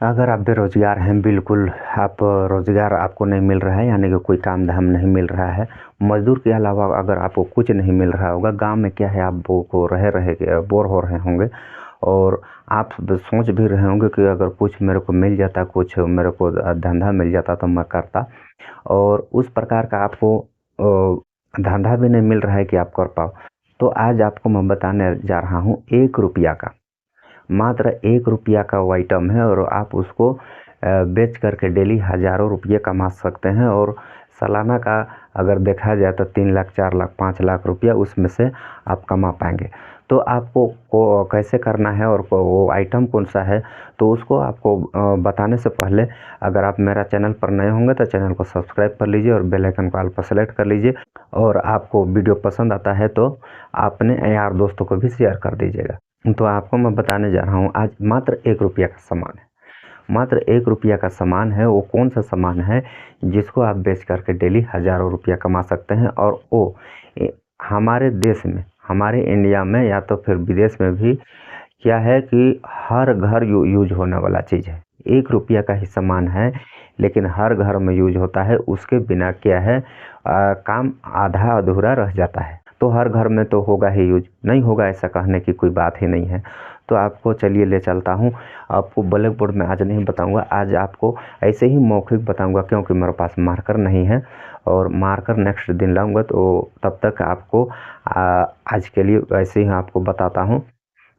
अगर आप बेरोज़गार हैं, बिल्कुल आप रोज़गार आपको नहीं मिल रहा है, यानी कि कोई काम धाम नहीं मिल रहा है, मज़दूर के अलावा अगर आपको कुछ नहीं मिल रहा होगा, गाँव में क्या है आप को रह के बोर हो रहे होंगे और आप सोच भी रहे होंगे कि अगर कुछ मेरे को मिल जाता, कुछ मेरे को धंधा मिल जाता तो मैं करता। और उस प्रकार का आपको धंधा भी नहीं मिल रहा है कि आप कर पाओ। तो आज आपको मैं बताने जा रहा हूँ ₹1 का, मात्र ₹1 का वो आइटम है और आप उसको बेच करके डेली हज़ारों रुपये कमा सकते हैं। और सालाना का अगर देखा जाए तो 3 लाख, 4 लाख, 5 लाख रुपया उसमें से आप कमा पाएंगे। तो आपको को कैसे करना है और वो आइटम कौन सा है, तो उसको आपको बताने से पहले अगर आप मेरा चैनल पर नए होंगे तो चैनल को सब्सक्राइब कर लीजिए और बेल आइकन को ऑल पर सेलेक्ट कर लीजिए। और आपको वीडियो पसंद आता है तो अपने यार दोस्तों को भी शेयर कर दीजिएगा। तो आपको मैं बताने जा रहा हूँ आज मात्र ₹1 का सामान है। मात्र ₹1 का सामान है। वो कौन सा सामान है जिसको आप बेच करके डेली हज़ारों रुपया कमा सकते हैं। और वो हमारे देश में, हमारे इंडिया में या तो फिर विदेश में भी क्या है कि हर घर यूज होने वाला चीज़ है। ₹1 का ही सामान है लेकिन हर घर में यूज होता है। उसके बिना क्या है काम आधा अधूरा रह जाता है। तो हर घर में तो होगा ही यूज, नहीं होगा ऐसा कहने की कोई बात ही नहीं है। तो आपको चलिए ले चलता हूँ। आपको ब्लैक बोर्ड में आज नहीं बताऊंगा, आज आपको ऐसे ही मौखिक बताऊंगा क्योंकि मेरे पास मार्कर नहीं है और मार्कर नेक्स्ट दिन लाऊंगा। तो तब तक आपको आज के लिए ऐसे ही आपको बताता हूँ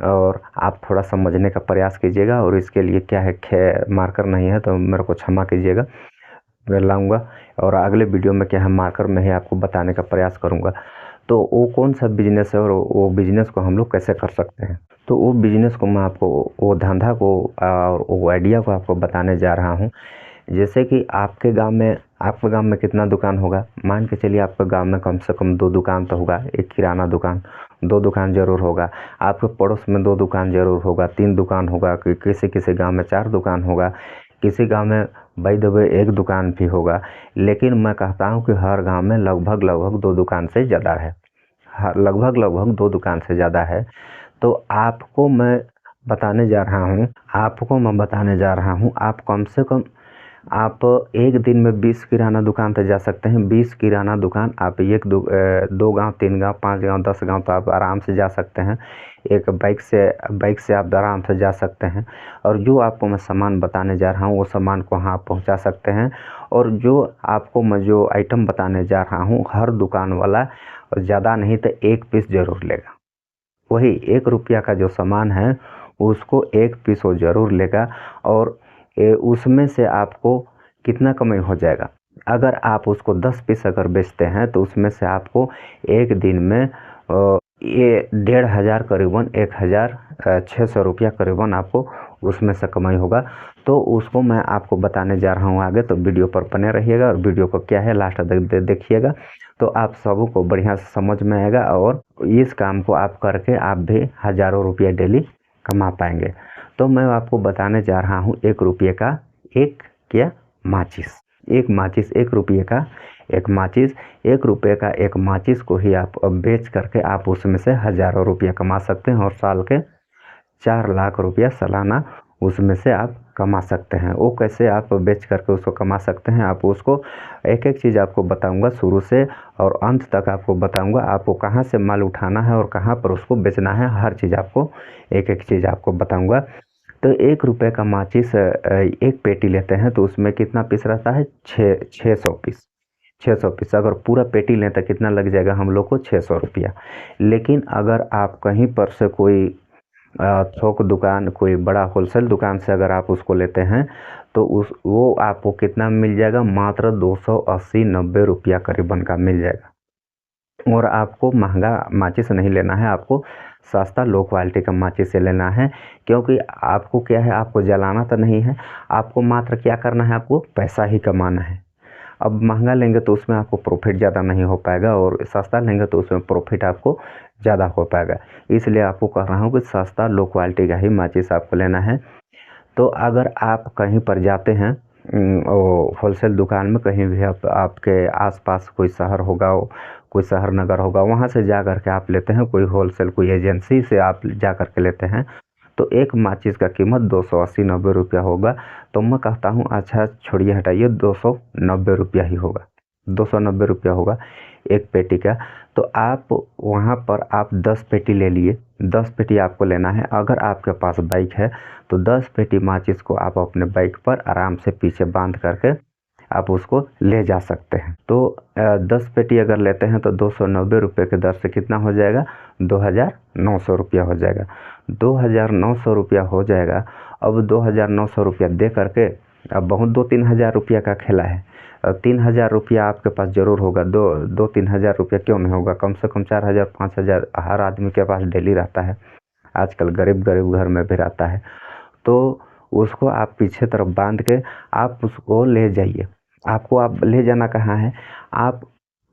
और आप थोड़ा समझने का प्रयास कीजिएगा। और इसके लिए क्या है मार्कर नहीं है तो मेरे को क्षमा कीजिएगा, मैं लाऊंगा और अगले वीडियो में क्या है मार्कर में ही आपको बताने का प्रयास करूंगा। तो वो कौन सा बिजनेस है और वो बिजनेस को हम लोग कैसे कर सकते हैं, तो वो बिजनेस को मैं आपको, वो धंधा को और वो आइडिया को आपको बताने जा रहा हूँ। जैसे कि आपके गांव में कितना दुकान होगा, मान के चलिए आपके गांव में कम से कम 2 दुकान तो होगा। एक किराना दुकान, 2 दुकान जरूर होगा। आपके पड़ोस में 2 दुकान जरूर होगा, 3 दुकान होगा, कि किसी गांव में 4 दुकान होगा, किसी गांव में बाय द वे 1 दुकान भी होगा। लेकिन मैं कहता हूं कि हर गांव में लगभग 2 दुकान से ज़्यादा है, लगभग 2 दुकान से ज़्यादा है। तो आपको मैं बताने जा रहा हूँ आप कम से कम आप एक दिन में 20 किराना दुकान तक जा सकते हैं। 20 किराना दुकान आप 2 गांव, 3 गांव, 5 गांव, 10 गांव तो आप आराम से जा सकते हैं। एक बाइक से आप आराम से जा सकते हैं। और जो आपको मैं सामान बताने जा रहा हूँ वो सामान को वहाँ आप पहुँचा सकते हैं। और जो आपको मैं जो आइटम बताने जा रहा हूँ, हर दुकान वाला ज़्यादा नहीं तो 1 पीस ज़रूर लेगा। वही ₹1 का जो सामान है उसको 1 पीस वो ज़रूर लेगा। और उसमें से आपको कितना कमाई हो जाएगा, अगर आप उसको 10 पीस अगर बेचते हैं तो उसमें से आपको एक दिन में ये 1,500 करीबन 1,600 रुपया करीबन आपको उसमें से कमाई होगा। तो उसको मैं आपको बताने जा रहा हूँ आगे, तो वीडियो पर बने रहिएगा और वीडियो को क्या है लास्ट तक देखिएगा तो आप सबको बढ़िया से समझ में आएगा और इस काम को आप करके आप भी हज़ारों रुपये डेली कमा पाएंगे। तो मैं आपको बताने जा रहा हूँ ₹1 का माचिस। एक माचिस ₹1 का ₹1 का एक माचिस को ही आप बेच करके आप उसमें से हज़ारों रुपये कमा सकते हैं और साल के 4 लाख रुपया सालाना उसमें से आप कमा सकते हैं। वो कैसे आप बेच करके उसको कमा सकते हैं, आप उसको एक एक चीज़ आपको बताऊंगा शुरू से और अंत तक आपको बताऊंगा। आपको कहाँ से माल उठाना है और कहाँ पर उसको बेचना है, हर चीज़ आपको एक एक चीज़ आपको बताऊंगा। तो ₹1 का माचिस एक पेटी लेते हैं तो उसमें कितना पीस रहता है, 600 पीस। 600 पीस अगर पूरा पेटी लें तो कितना लग जाएगा हम लोग को, 600 रुपया। लेकिन अगर आप कहीं पर से कोई थोक दुकान, कोई बड़ा होलसेल दुकान से अगर आप उसको लेते हैं तो वो आपको कितना मिल जाएगा, मात्र 280-90 रुपया करीबन का मिल जाएगा। और आपको महंगा माचिस नहीं लेना है, आपको सस्ता लो क्वालिटी का माचिस से लेना है। क्योंकि आपको क्या है, आपको जलाना तो नहीं है, आपको मात्र क्या करना है, आपको पैसा ही कमाना है। अब महंगा लेंगे तो उसमें आपको प्रॉफिट ज़्यादा नहीं हो पाएगा और सस्ता लेंगे तो उसमें प्रॉफिट आपको ज़्यादा हो पाएगा। इसलिए आपको कह रहा हूँ कि सस्ता लो क्वालिटी का ही माचिस आपको लेना है। तो अगर आप कहीं पर जाते हैं होलसेल दुकान में, कहीं भी आपके आसपास कोई शहर होगा, कोई शहर नगर होगा, वहाँ से जा कर के आप लेते हैं, कोई होलसेल कोई एजेंसी से आप जा कर के लेते हैं तो एक माचिस का कीमत 280-90 रुपया होगा। तो मैं कहता हूँ अच्छा छोड़िए हटाइए, 290 रुपया ही होगा, 290 रुपया होगा एक पेटी का। तो आप वहाँ पर आप 10 पेटी ले लिए, 10 पेटी आपको लेना है। अगर आपके पास बाइक है तो 10 पेटी माचिस को आप अपने बाइक पर आराम से पीछे बांध करके आप उसको ले जा सकते हैं। तो 10 पेटी अगर लेते हैं तो 290 रुपये के दर से कितना हो जाएगा, 2900 रुपया हो जाएगा। 2900 रुपया हो जाएगा। अब 2900 रुपया दे करके अब बहुत 2-3 हज़ार रुपया का खेला है। 3,000 रुपया आपके पास ज़रूर होगा, 2-3 हज़ार रुपया क्यों नहीं होगा, कम से कम 4,000-5,000 हर आदमी के पास डेली रहता है, आजकल गरीब गरीब घर में भी रहता है। तो उसको आप पीछे तरफ बांध के आप उसको ले जाइए। आपको आप ले जाना कहाँ है, आप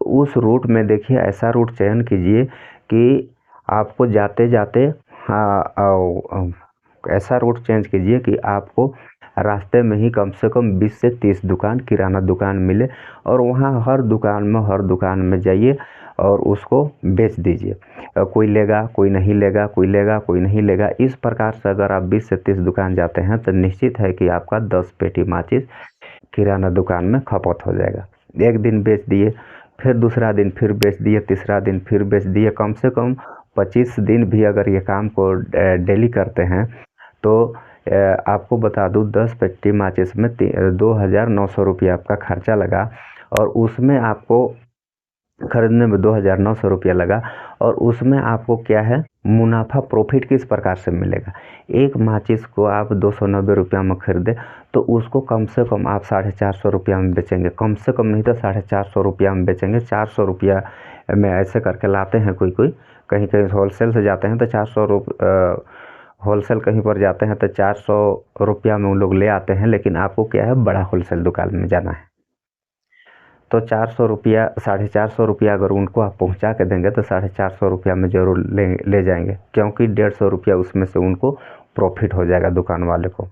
उस रूट में देखिए ऐसा रूट चयन कीजिए कि आपको जाते जाते ऐसा रूट चेंज कीजिए कि आपको रास्ते में ही कम से कम 20 से 30 दुकान किराना दुकान मिले, और वहाँ हर दुकान में जाइए और उसको बेच दीजिए। कोई लेगा कोई नहीं लेगा, कोई लेगा कोई नहीं लेगा। इस प्रकार से अगर आप 20 से 30 दुकान जाते हैं तो निश्चित है कि आपका 10 पेटी माचिस किराना दुकान में खपत हो जाएगा। एक दिन बेच दिए, फिर दूसरा दिन फिर बेच दिए, तीसरा दिन फिर बेच दिए। कम से कम 25 दिन भी अगर ये काम को डेली करते हैं तो आपको बता दूं 10 पेटी माचिस में 2,900 रुपया आपका खर्चा लगा, और उसमें आपको खरीदने में 2,900 रुपया लगा। और उसमें आपको क्या है, मुनाफा प्रॉफिट किस प्रकार से मिलेगा। एक माचिस को आप 290 रुपया में खरीदे तो उसको कम से कम आप 450 रुपया में बेचेंगे, कम से कम नहीं तो 450 रुपया में बेचेंगे। 400 रुपया में ऐसे करके लाते हैं कोई कहीं कहीं होलसेल से जाते हैं तो 400 होलसेल कहीं पर जाते हैं तो 400 रुपया में उन लोग ले आते हैं, लेकिन आपको क्या है बड़ा होलसेल दुकान में जाना है। तो 400 रुपया 450 रुपया अगर उनको आप पहुंचा के देंगे तो 450 रुपया में ज़रूर ले जाएंगे, क्योंकि 150 रुपया उसमें से उनको प्रॉफिट हो जाएगा दुकान वाले को।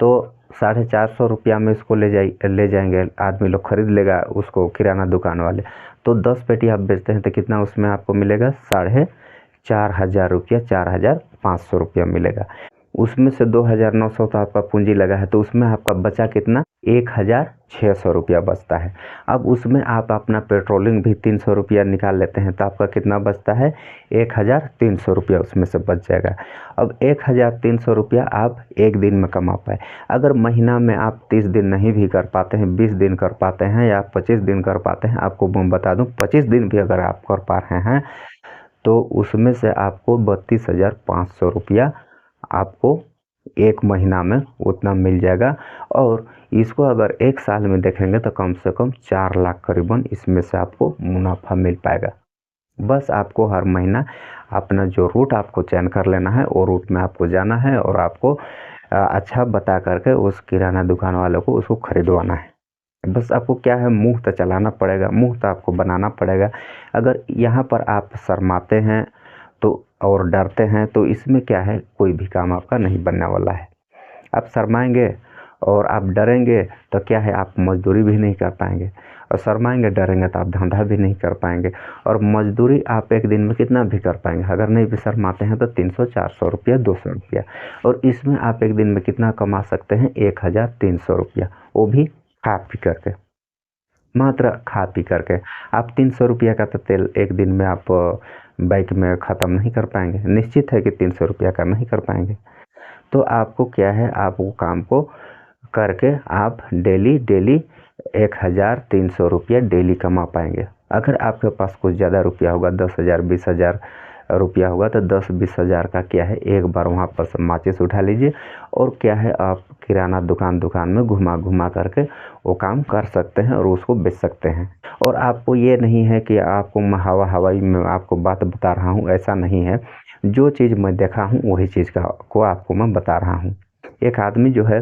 तो 450 रुपया में इसको ले जाएंगे, आदमी लोग खरीद लेगा उसको, किराना दुकान वाले। तो 10 पेटी आप बेचते हैं तो कितना उसमें आपको मिलेगा, 4,500 रुपया, 4,500 रुपया मिलेगा। उसमें से 2,900 तो आपका पूंजी लगा है, तो उसमें आपका बचा कितना, 1,600 रुपया बचता है। अब उसमें आप अपना पेट्रोलिंग भी 300 रुपया निकाल लेते हैं तो आपका कितना बचता है, 1,300 रुपया उसमें से बच जाएगा। अब 1,300 रुपया आप एक दिन में कमा पाए। अगर महीना में आप 30 दिन नहीं भी कर पाते हैं, 20 दिन कर पाते हैं या 25 दिन कर पाते हैं, आपको मैं बता दूं 25 दिन भी अगर आप कर पा रहे हैं तो उसमें से आपको 32,500 रुपया आपको एक महीना में उतना मिल जाएगा। और इसको अगर एक साल में देखेंगे तो कम से कम 4 लाख करीबन इसमें से आपको मुनाफा मिल पाएगा। बस आपको हर महीना अपना जो रूट आपको चयन कर लेना है वो रूट में आपको जाना है और आपको अच्छा बता करके उस किराना दुकान वालों को उसको खरीदवाना है। बस आपको क्या है, मुंह तो चलाना पड़ेगा, मुंह तो आपको बनाना पड़ेगा। अगर यहाँ पर आप शर्माते हैं तो और डरते हैं तो इसमें क्या है, कोई भी काम आपका नहीं बनने वाला है। आप शर्माएंगे और आप डरेंगे तो क्या है, आप मजदूरी भी नहीं कर पाएंगे, और शर्माएंगे डरेंगे तो आप धंधा भी नहीं कर पाएंगे। और मजदूरी आप एक दिन में कितना भी कर पाएंगे, अगर नहीं भी शर्माते हैं तो 300-400 रुपया, 200 रुपया। और इसमें आप एक दिन में कितना कमा सकते हैं, 1,300 रुपया, वो भी खा पी करके, मात्र खा पी करके। आप 300 रुपया का तो तेल एक दिन में आप बाइक में ख़त्म नहीं कर पाएंगे, निश्चित है कि 300 रुपया का नहीं कर पाएंगे। तो आपको क्या है, आप वो काम को करके आप डेली 1,300 रुपया डेली कमा पाएंगे। अगर आपके पास कुछ ज़्यादा रुपया होगा, 10,000 20,000 रुपया होगा तो 10-20 हज़ार का क्या है, एक बार वहाँ पर से माचिस उठा लीजिए और क्या है, आप किराना दुकान में घुमा करके वो काम कर सकते हैं और उसको बेच सकते हैं। और आपको ये नहीं है कि आपको हवाई में आपको बात बता रहा हूँ, ऐसा नहीं है। जो चीज़ मैं देखा हूँ वही चीज़ को आपको मैं बता रहा हूँ। एक आदमी जो है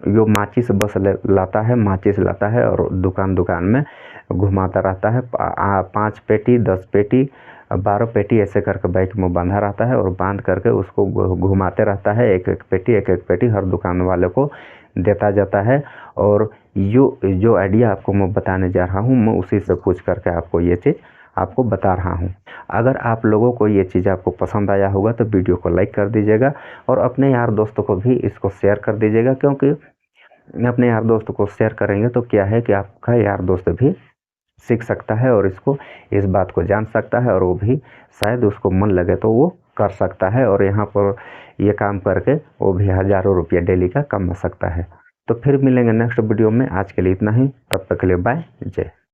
जो माचिस बस लाता है, माचिस लाता है और दुकान में घुमाता रहता है। 5 पेटी 10 पेटी 12 पेटी ऐसे करके बाइक में बांधा रहता है और बांध करके उसको घुमाते रहता है। एक एक पेटी हर दुकान वाले को देता जाता है। और जो आइडिया आपको मैं बताने जा रहा हूँ, मैं उसी से पूछ करके आपको ये चीज़ आपको बता रहा हूँ। अगर आप लोगों को ये चीज़ आपको पसंद आया होगा तो वीडियो को लाइक कर दीजिएगा और अपने यार दोस्तों को भी इसको शेयर कर दीजिएगा, क्योंकि अपने यार दोस्तों को शेयर करेंगे तो क्या है कि आपका यार दोस्त भी सीख सकता है और इसको इस बात को जान सकता है और वो भी शायद उसको मन लगे तो वो कर सकता है और यहाँ पर ये काम करके वो भी हज़ारों रुपया डेली का कमा सकता है। तो फिर मिलेंगे नेक्स्ट वीडियो में। आज के लिए इतना ही, तब तक के लिए बाय, जय।